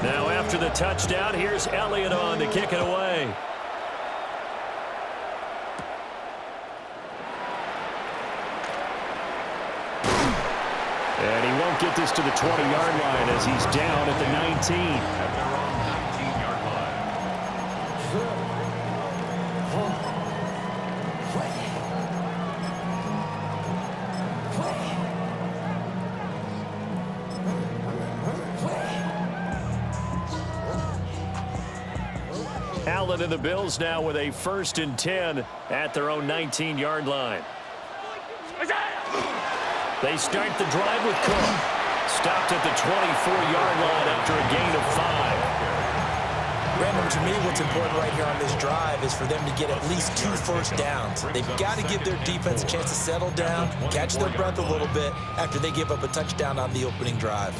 Now after the touchdown, here's Elliott on to kick it away. And he won't get this to the 20-yard line as he's down at the 19. At their own 19-yard line. Allen and the Bills now with a 1st and 10 at their own 19-yard line. They start the drive with Cook. Stopped at the 24-yard line after a gain of 5. Brandon, to me, what's important right here on this drive is for them to get at least 2 first downs. They've got to give their defense a chance to settle down, catch their breath a little bit after they give up a touchdown on the opening drive.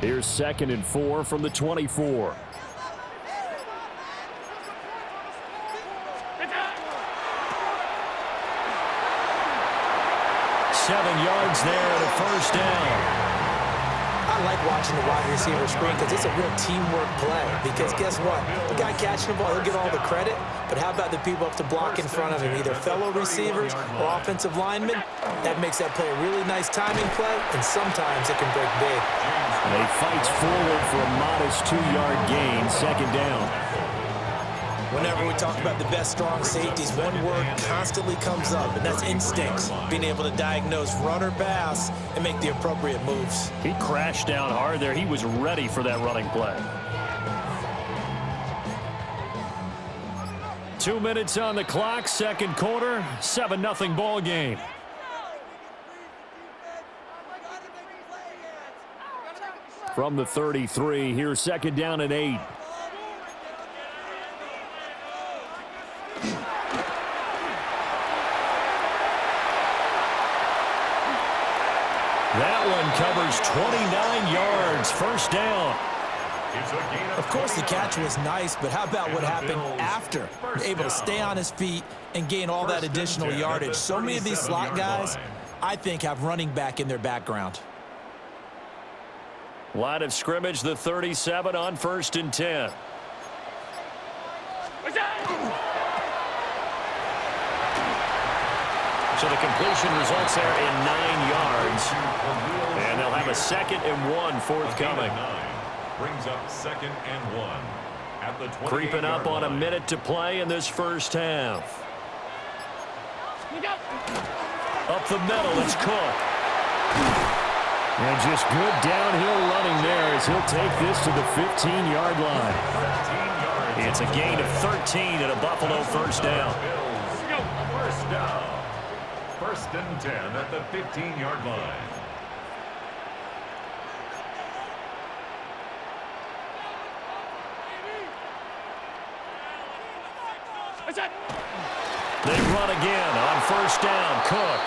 Here's 2nd and 4 from the 24. Seven yards there and a 1st down. I like watching the wide receiver screen because it's a real teamwork play. Because guess what? The guy catching the ball, he'll get all the credit. But how about the people up to block in front of him, either fellow receivers or offensive linemen? That makes that play a really nice timing play, and sometimes it can break big. They fights forward for a modest 2-yard gain, 2nd down. Whenever we talk about the best strong safeties, one word constantly comes up, and that's instincts. Being able to diagnose run or pass and make the appropriate moves. He crashed down hard there. He was ready for that running play. 2 minutes on the clock, 2nd quarter, 7-0 ball game. From the 33, here's 2nd down and 8. That one covers 29 yards, 1st down. Of course, the catch was nice, but how about what happened after? Able to stay on his feet and gain all that additional yardage. So many of these slot guys, I think, have running back in their background. Line of scrimmage, the 37 on 1st and 10. So the completion results there in 9 yards. And they'll have a 2nd and 1 forthcoming. Brings up 2nd and 1. At the Creeping up on a minute to play in this 1st half. Up the middle, it's Cook. And just good downhill running there as he'll take this to the 15-yard line. It's a gain of 13 and a Buffalo 1st down. 1st down. 1st and 10 at the 15-yard line. They run again on 1st down, Cook.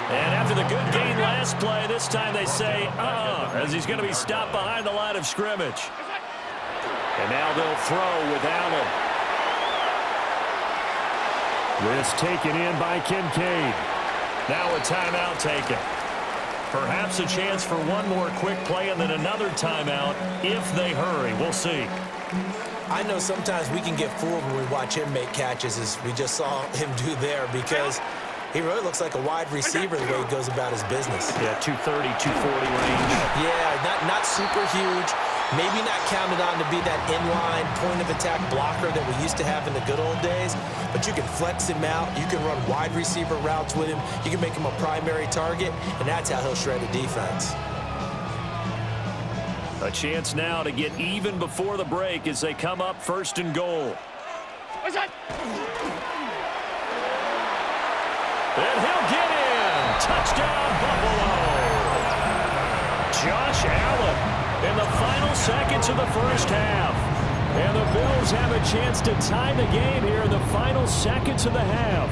And after the good gain last play, this time they say, as he's going to be stopped behind the line of scrimmage. And now they'll throw with Allen. This taken in by Kincaid. Now a timeout taken. Perhaps a chance for one more quick play and then another timeout if they hurry. We'll see. I know sometimes we can get fooled when we watch him make catches, as we just saw him do there, because he really looks like a wide receiver the way he goes about his business. Yeah, 230, 240 range. Yeah, not super huge. Maybe not counted on to be that inline point-of-attack blocker that we used to have in the good old days, but you can flex him out. You can run wide receiver routes with him. You can make him a primary target, and that's how he'll shred a defense. A chance now to get even before the break as they come up 1st and goal. And he'll get in. Touchdown, Buffalo. Josh Allen in the final seconds of the 1st half. And the Bills have a chance to tie the game here in the final seconds of the half.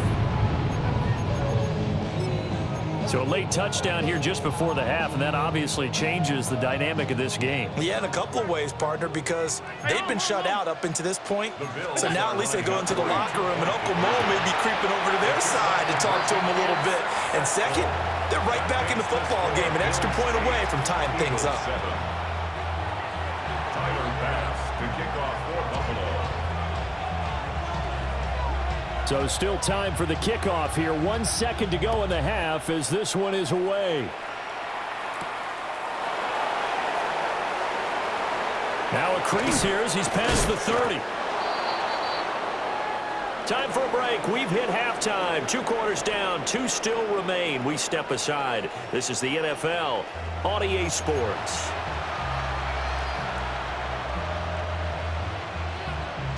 So a late touchdown here just before the half, and that obviously changes the dynamic of this game. Yeah, in a couple of ways, partner, because they've been shut out up until this point. So now at least they go into the locker room, and Uncle Mo may be creeping over to their side to talk to him a little bit. And second, they're right back in the football game, an extra point away from tying things up. Tyler Bass to kick off for Buffalo. So still time for the kickoff here. 1 second to go in the half as this one is away. Now a crease here as he's past the 30. Time for a break. We've hit halftime. 2 quarters down. 2 still remain. We step aside. This is the NFL on EA Sports.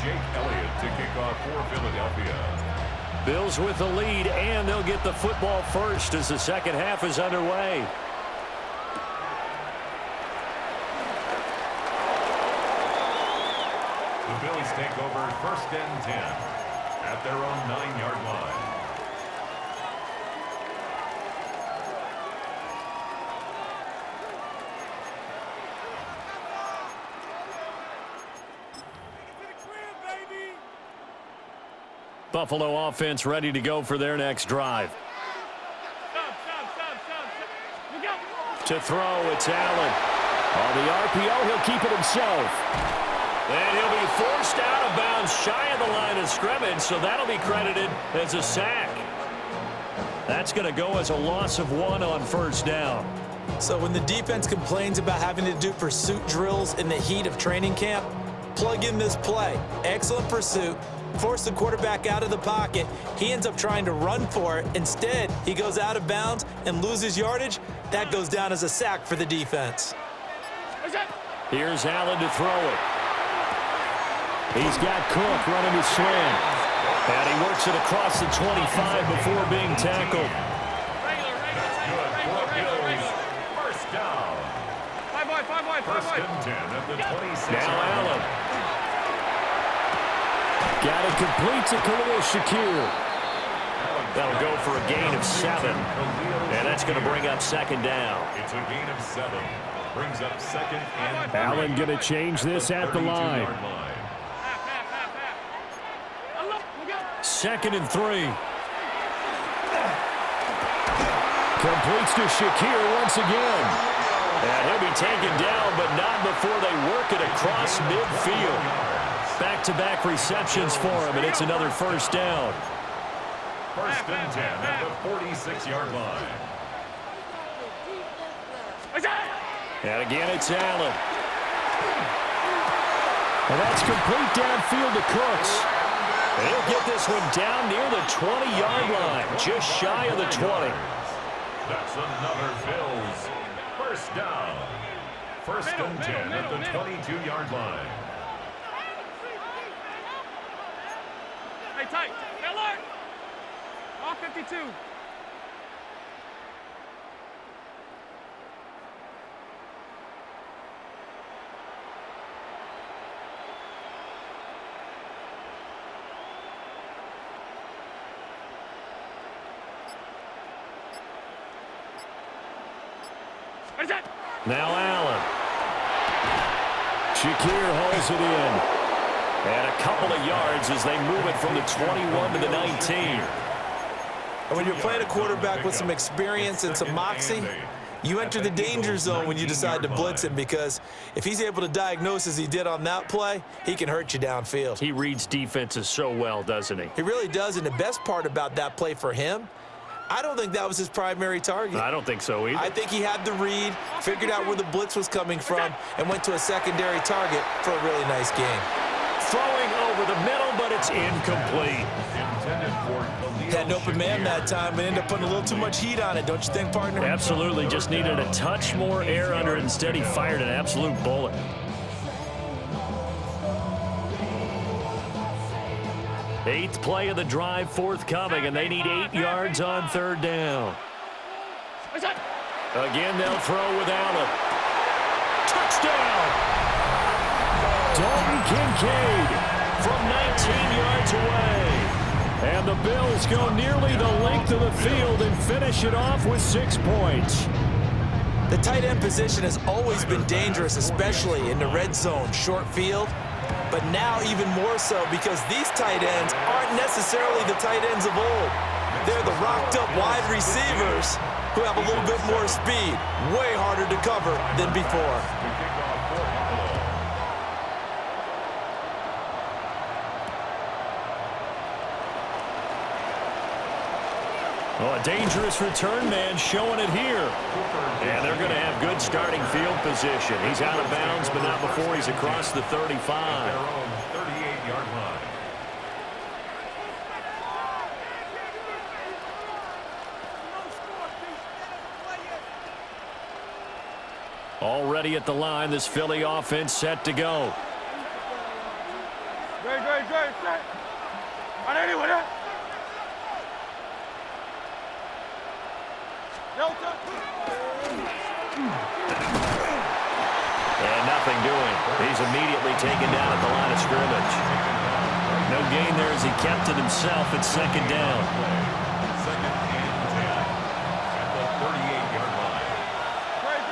Jake Elliott to kick off for Philadelphia. Bills with the lead, and they'll get the football first as the second half is underway. The Bills take over 1st and 10 at their own 9-yard line. Buffalo offense ready to go for their next drive. To throw, it's Allen. On the RPO, he'll keep it himself. And he'll be forced out of bounds shy of the line of scrimmage, so that'll be credited as a sack. That's going to go as a loss of 1 on 1st down. So when the defense complains about having to do pursuit drills in the heat of training camp, plug in this play. Excellent pursuit. Force the quarterback out of the pocket. He ends up trying to run for it. Instead, he goes out of bounds and loses yardage. That goes down as a sack for the defense. Here's Allen to throw it. He's got Cook running his slant. And he works it across the 25 before being tackled. First down. 1st and 10 at the 26. Now Allen. Got it complete to Khalil Shakir. That'll go for a gain of 7. And that's going to bring up 2nd down. It's a gain of 7. Brings up 2nd and 3. Allen going to change this at the line. 2nd and 3. Completes to Shakir once again. And he'll be taken down, but not before they work it across midfield. Back-to-back receptions for him, and it's another 1st down. 1st and 10 at the 46-yard line. And again, it's Allen. And that's complete downfield to Cooks. And he'll get this one down near the 20-yard line, just shy of the 20. That's another Bills 1st down. 1st and 10 at the 22-yard line. Hey, tight. Alert! All 52. Now Allen. Shakir hauls it in. And a couple of yards as they move it from the 21 to the 19. And when you're playing a quarterback with some experience and some moxie, you enter the danger zone when you decide to blitz him, because if he's able to diagnose as he did on that play, he can hurt you downfield. He reads defenses so well, doesn't he? He really does, and the best part about that play for him, I don't think that was his primary target. I don't think so either. I think he had the read, figured out where the blitz was coming from, and went to a secondary target for a really nice game. Throwing over the middle, but it's incomplete. Had an open man that time, but ended up putting a little too much heat on it, don't you think, partner? Absolutely. Just needed a touch more air under it. Instead, he fired an absolute bullet. Eighth play of the drive forthcoming, and they need 8 yards on 3rd down. Again, they'll throw with Allen. Touchdown! Dalton Kincaid from 19 yards away. And the Bills go nearly the length of the field and finish it off with 6 points. The tight end position has always been dangerous, especially in the red zone, short field. But now even more so because these tight ends aren't necessarily the tight ends of old. They're the rocked-up wide receivers who have a little bit more speed. Way harder to cover than before. Oh, a dangerous return man showing it here. And they're going to have good starting field position. He's out of bounds, but not before he's across the 35. Their own 38-yard line. Already at the line, this Philly offense set to go. Great, set. On anyone, huh? And nothing doing. He's immediately taken down at the line of scrimmage. No gain there as he kept it himself at second down. Second and 10 at the 38-yard line. Great,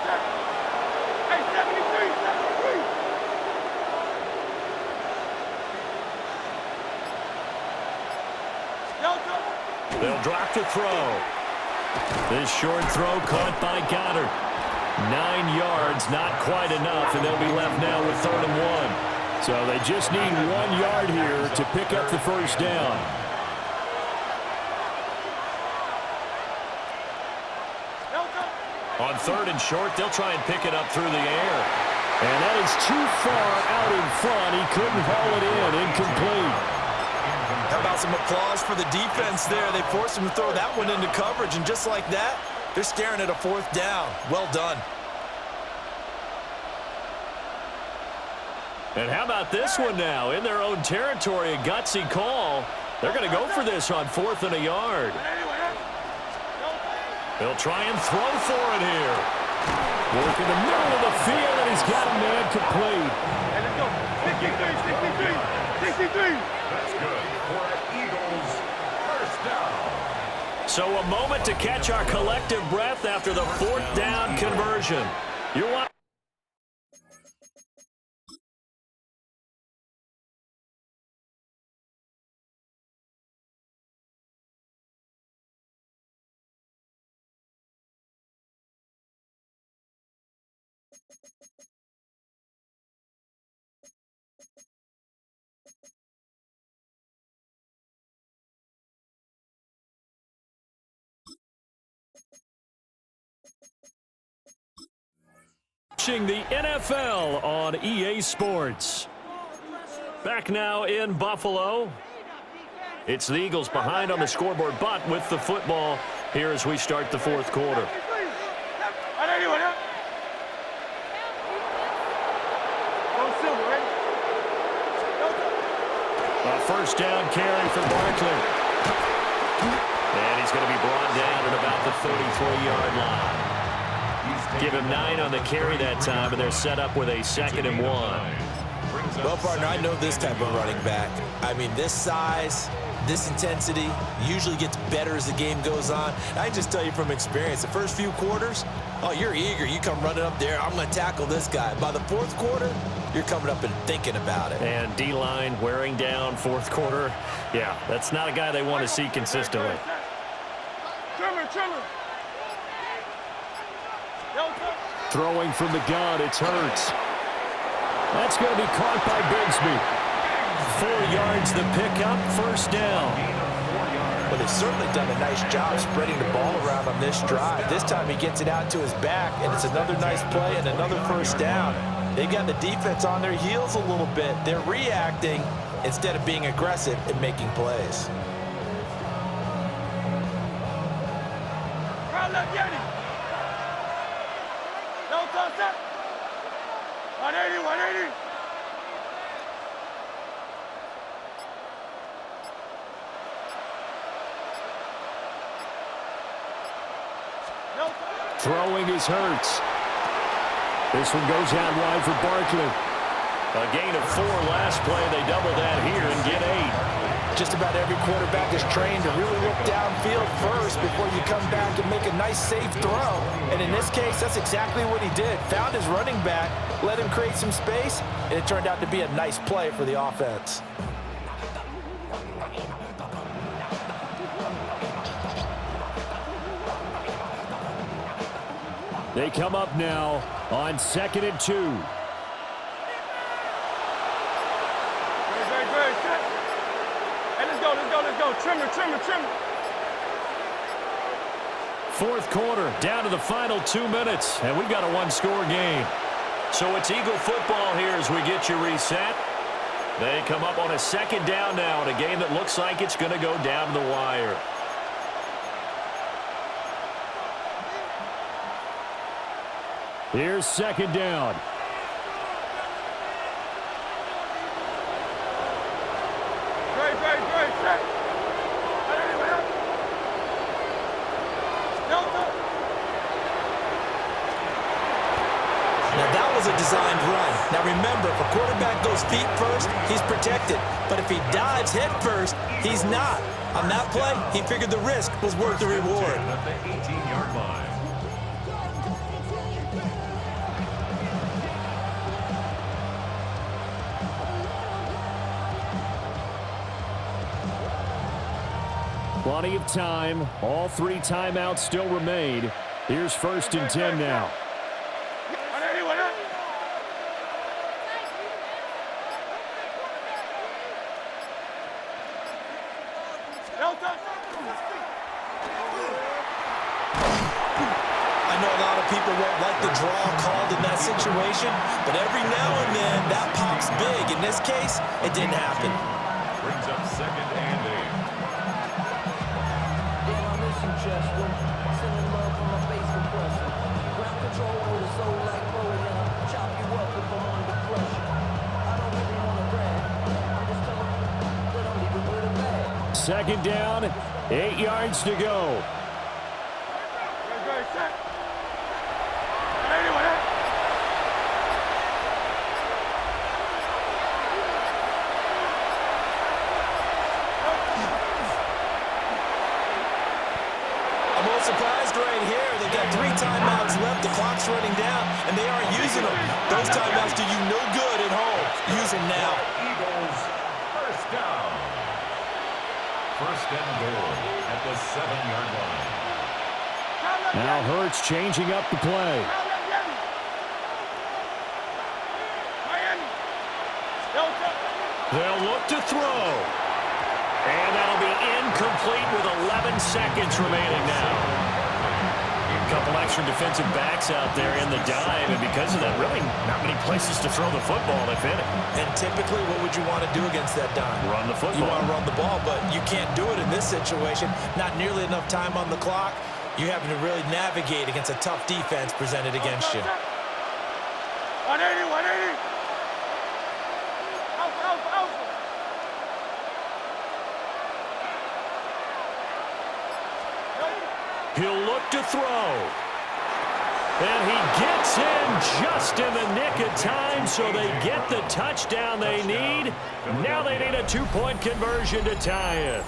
set. Hey, 73. Delta. They'll drop to throw. This short throw caught by Goddard. 9 yards, not quite enough, and they'll be left now with 3rd and 1. So they just need 1 yard here to pick up the first down. On 3rd and short, they'll try and pick it up through the air. And that is too far out in front. He couldn't haul it in. Incomplete. How about some applause for the defense there? They forced him to throw that one into coverage, and just like that, they're staring at a 4th down. Well done. And how about this one now? In their own territory, a gutsy call. They're going to go for this on 4th and a yard. They'll try and throw for it here. Work in the middle of the field, and he's got a man complete. Hey, let's go. 63. That's good for an Eagles first down. So a moment to catch our collective breath after the 4th down conversion. You're watching. The NFL on EA Sports. Back now in Buffalo. It's the Eagles behind on the scoreboard, but with the football here as we start the 4th quarter. On anyone, huh? A first down carry for Barkley. And he's going to be brought down at about the 33-yard line. Give him 9 on the carry that time, and they're set up with a 2nd and 1. Well, partner, I know this type of running back. I mean, this size, this intensity usually gets better as the game goes on. I can just tell you from experience, the first few quarters, oh, you're eager. You come running up there, I'm going to tackle this guy. By the 4th quarter, you're coming up and thinking about it. And D-line wearing down 4th quarter. Yeah, that's not a guy they want to see consistently. Trimmer. Throwing from the gun, it's Hurts. That's going to be caught by Bigsby. 4 yards the pickup, first down. Well, they've certainly done a nice job spreading the ball around on this drive. This time he gets it out to his back, and it's another nice play and another first down. They've got the defense on their heels a little bit. They're reacting instead of being aggressive and making plays. Throwing is Hurts. This one goes out wide for Barkley. A gain of 4 last play. They double that here and get 8. Just about every quarterback is trained to really look downfield first before you come back and make a nice, safe throw. And in this case, that's exactly what he did. Found his running back, let him create some space, and it turned out to be a nice play for the offense. They come up now on 2nd and 2. Great, set. Hey, let's go. Trimmer. Fourth quarter, down to the final 2 minutes, and we've got a one-score game. So it's Eagle football here as we get you reset. They come up on a 2nd down now in a game that looks like it's going to go down the wire. Here's 2nd down. Great, set. Now that was a designed run. Now remember, if a quarterback goes feet first, he's protected. But if he dives head first, he's not. On that play, he figured the risk was worth the reward. At the 18-yard line. Plenty of time. All 3 timeouts still remain. Here's 1st and 10 now. I know a lot of people won't like the draw called in that situation, but every now and then that pops big. In this case, it didn't happen. Brings up 2nd and 8. Second down, 8 yards to go. Great, set. I'm a little surprised right here. They've got 3 timeouts left. The clock's running down, and they aren't using them. Those timeouts do you no good at home. Use them now. Eagles, 1st down. 1st and goal at the 7-yard line. Now Hurts changing up the play. They'll look to throw. And that'll be incomplete with 11 seconds remaining now. A couple extra defensive backs out there in the dive, and because of that, really not many places to throw the football, if any. And typically, what would you want to do against that dime? Run the football. You want to run the ball, but you can't do it in this situation. Not nearly enough time on the clock. You're having to really navigate against a tough defense presented against you. 180. Out. He'll look to throw. And he gets in just in the nick of time, so they get the touchdown they need. Now they need a 2-point conversion to tie it.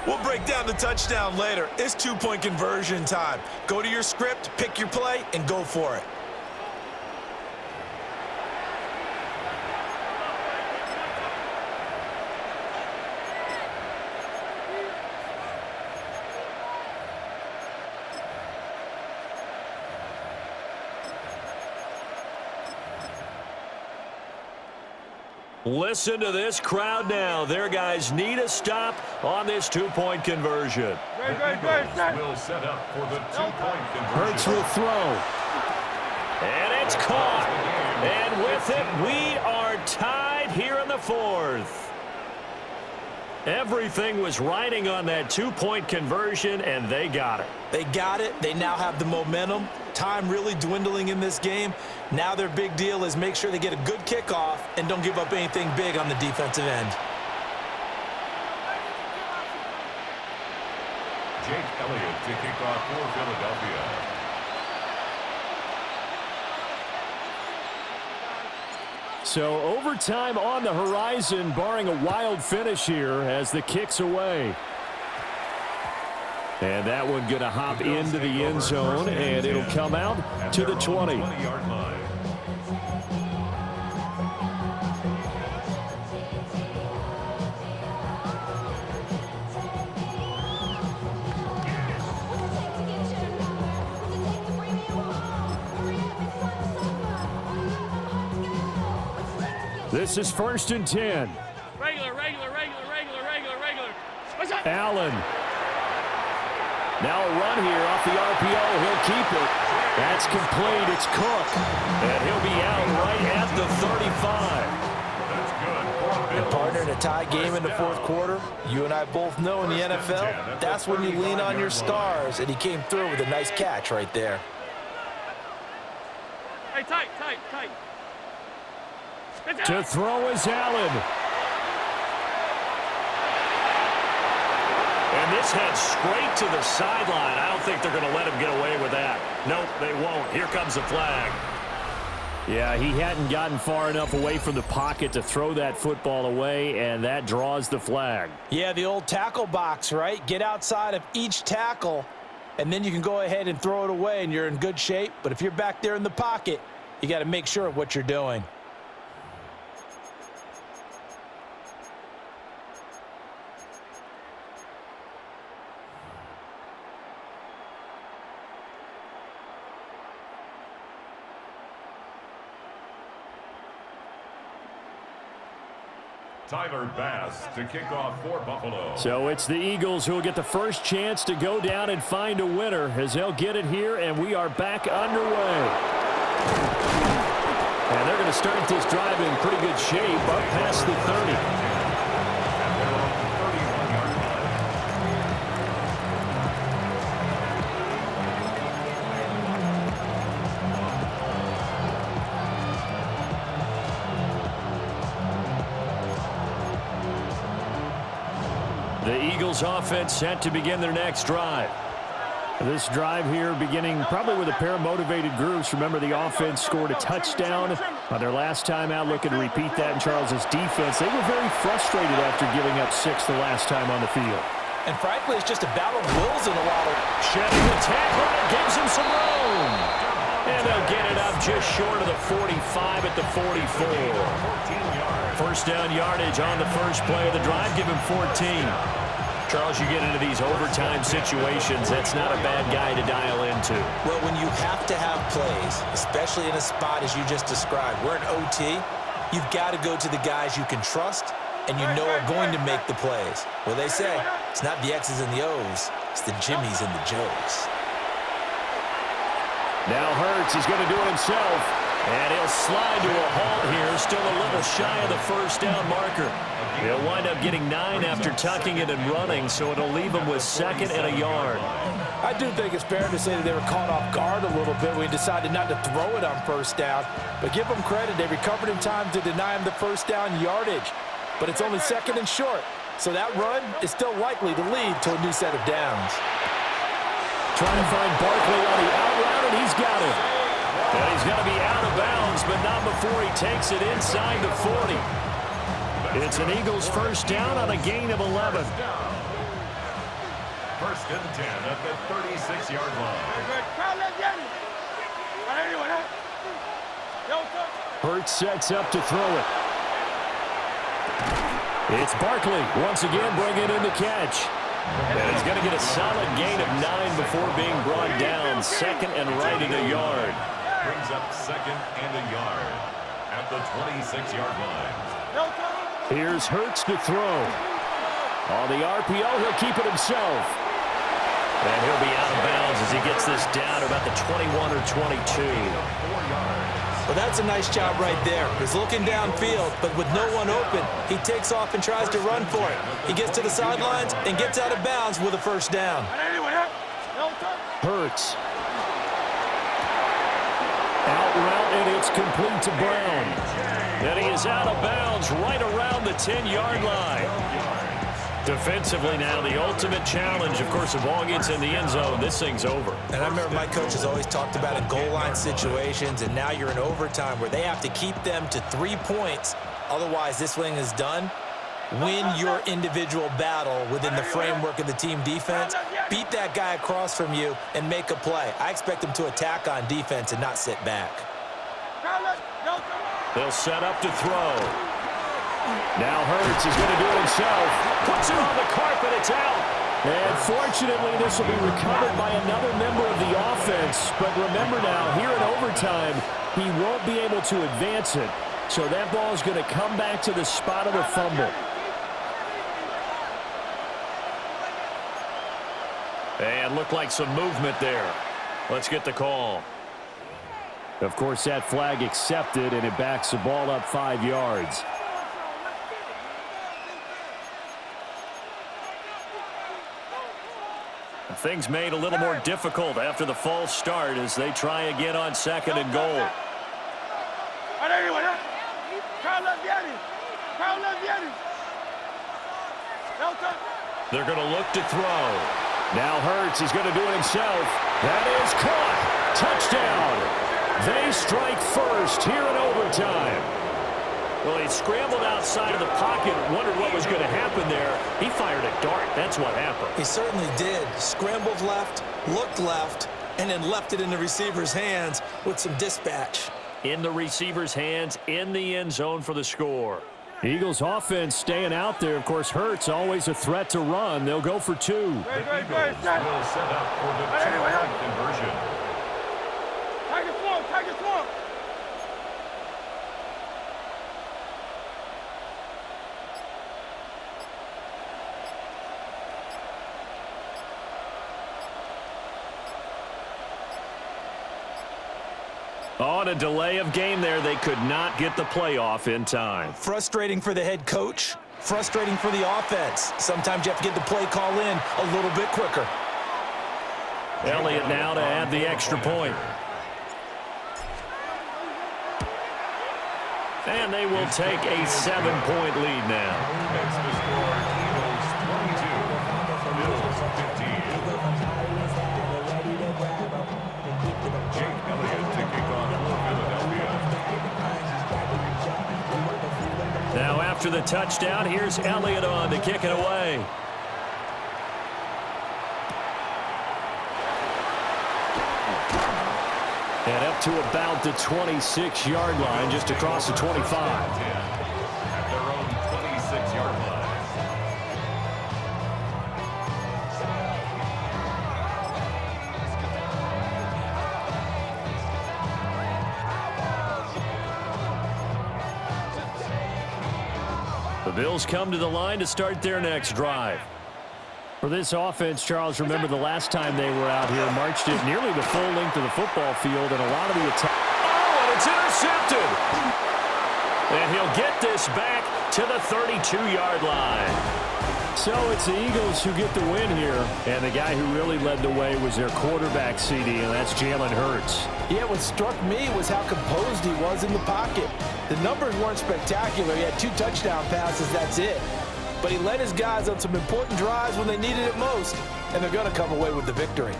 We'll break down the touchdown later. It's 2-point conversion time. Go to your script, pick your play, and go for it. Listen to this crowd now. Their guys need a stop on this 2-point conversion. Great, set. Will set up for the 2-point conversion. Hurts will throw. And it's caught. And with it, we are tied here in the 4th. Everything was riding on that 2-point conversion, and they got it. They got it. They now have the momentum. Time really dwindling in this game. Now their big deal is make sure they get a good kickoff and don't give up anything big on the defensive end. Jake Elliott to kick off for Philadelphia. So overtime on the horizon, barring a wild finish here as the kick's away. And that one going to hop into the end zone, and it'll come out to the 20. This is 1st and 10. Regular. What's up? Allen. Now a run here off the RPO. He'll keep it. That's complete. It's Cook. And he'll be out right at the 35. And partner, in a tie game in the fourth quarter, you and I both know in the NFL, that's when you lean on your stars. And he came through with a nice catch right there. Hey, tight. To throw is Allen. And this heads straight to the sideline. I don't think they're going to let him get away with that. Nope, they won't. Here comes the flag. Yeah, he hadn't gotten far enough away from the pocket to throw that football away, and that draws the flag. Yeah, the old tackle box, right? Get outside of each tackle, and then you can go ahead and throw it away, and you're in good shape. But if you're back there in the pocket, you got to make sure of what you're doing. Tyler Bass to kick off for Buffalo. So it's the Eagles who will get the first chance to go down and find a winner as they'll get it here, and we are back underway. And they're going to start this drive in pretty good shape up past the 30. The Eagles offense set to begin their next drive. This drive here beginning probably with a pair of motivated groups. Remember, the offense scored a touchdown on their last time out. Looking to repeat that in Charles's defense. They were very frustrated after giving up 6 the last time on the field. And frankly, it's just a battle of wills in a lot of... Shedding the tackle, and it gives him some room. And they'll get it up just short of the 45 at the 44. First down yardage on the first play of the drive. Give him 14. Charles, you get into these overtime situations, that's not a bad guy to dial into. Well, when you have to have plays, especially in a spot as you just described, we're in OT, you've got to go to the guys you can trust and you know are going to make the plays. Well, they say it's not the X's and the O's, it's the Jimmies and the Joes. Now Hurts is going to do it himself, and he'll slide to a halt here, still a little shy of the first down marker. He'll wind up getting 9 after tucking it and running, so it'll leave him with 2nd and a yard. I do think it's fair to say that they were caught off guard a little bit when he decided not to throw it on first down. But give them credit, they recovered in time to deny him the first down yardage. But it's only 2nd and short, so that run is still likely to lead to a new set of downs. Trying to find Barkley on the out route, and he's got it. And he's going to be out of bounds, but not before he takes it inside the 40. It's an Eagles first down on a gain of 11. 1st and 10 at the 36-yard line. Hurts sets up to throw it. It's Barkley once again bringing in the catch. And he's going to get a solid gain of 9 before being brought down. 2nd and right in a yard. Brings up 2nd and a yard at the 26-yard line. Here's Hurts to throw. On the RPO, he'll keep it himself. And he'll be out of bounds as he gets this down about the 21 or 22. Well, that's a nice job right there. He's looking downfield, but with no one open, he takes off and tries to run for it. He gets to the sidelines and gets out of bounds with a first down. Hurts. Out route, and it's complete to Brown. And he is out of bounds right around the 10-yard line. Defensively now, the ultimate challenge. Of course, the ball gets in the end zone. This thing's over. And I remember my coaches always talked about in goal line situations, and now you're in overtime where they have to keep them to 3 points. Otherwise, this thing is done. Win your individual battle within the framework of the team defense. Beat that guy across from you and make a play. I expect them to attack on defense and not sit back. They'll set up to throw. Now Hurts is going to do it himself. Puts it on the carpet. It's out. And fortunately, this will be recovered by another member of the offense. But remember now, here in overtime, he won't be able to advance it. So that ball is going to come back to the spot of the fumble. And looked like some movement there. Let's get the call. Of course, that flag accepted, and it backs the ball up 5 yards. Things made a little more difficult after the false start as they try again on 2nd and goal. They're going to look to throw. Now Hurts is going to do it himself. That is caught. Touchdown. They strike first here in overtime. Well, he scrambled outside of the pocket, wondered what was going to happen there. He fired a dart. That's what happened. He certainly did. Scrambled left, looked left, and then left it in the receiver's hands with some dispatch. In the receiver's hands, in the end zone for the score. Eagles offense staying out there. Of course, Hurts always a threat to run. They'll go for 2. The Eagles will set up for the two-point conversion. Take it slow. On a delay of game there, they could not get the playoff in time. Frustrating for the head coach, frustrating for the offense. Sometimes you have to get the play call in a little bit quicker. Elliott now to add the extra point. And they will take a 7-point lead now. Makes the score Eagles 22, Bills 15. Jake Elliott to kick off for Philadelphia. Now after the touchdown, here's Elliott on to kick it away. And up to about the 26-yard line, just across the 25. At their own 26-yard line. The Bills come to the line to start their next drive. For this offense, Charles, remember the last time they were out here, marched it nearly the full length of the football field, and a lot of the attack. Oh, and it's intercepted. And he'll get this back to the 32-yard line. So it's the Eagles who get the win here, and the guy who really led the way was their quarterback, CD, and that's Jalen Hurts. Yeah, what struck me was how composed he was in the pocket. The numbers weren't spectacular. He had 2 touchdown passes, that's it. But he led his guys on some important drives when they needed it most, and they're going to come away with the victory.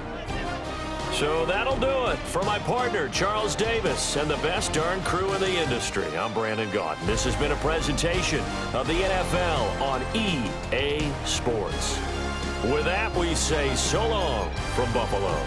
So that'll do it. For my partner, Charles Davis, and the best darn crew in the industry, I'm Brandon Gaudin. This has been a presentation of the NFL on EA Sports. With that, we say so long from Buffalo.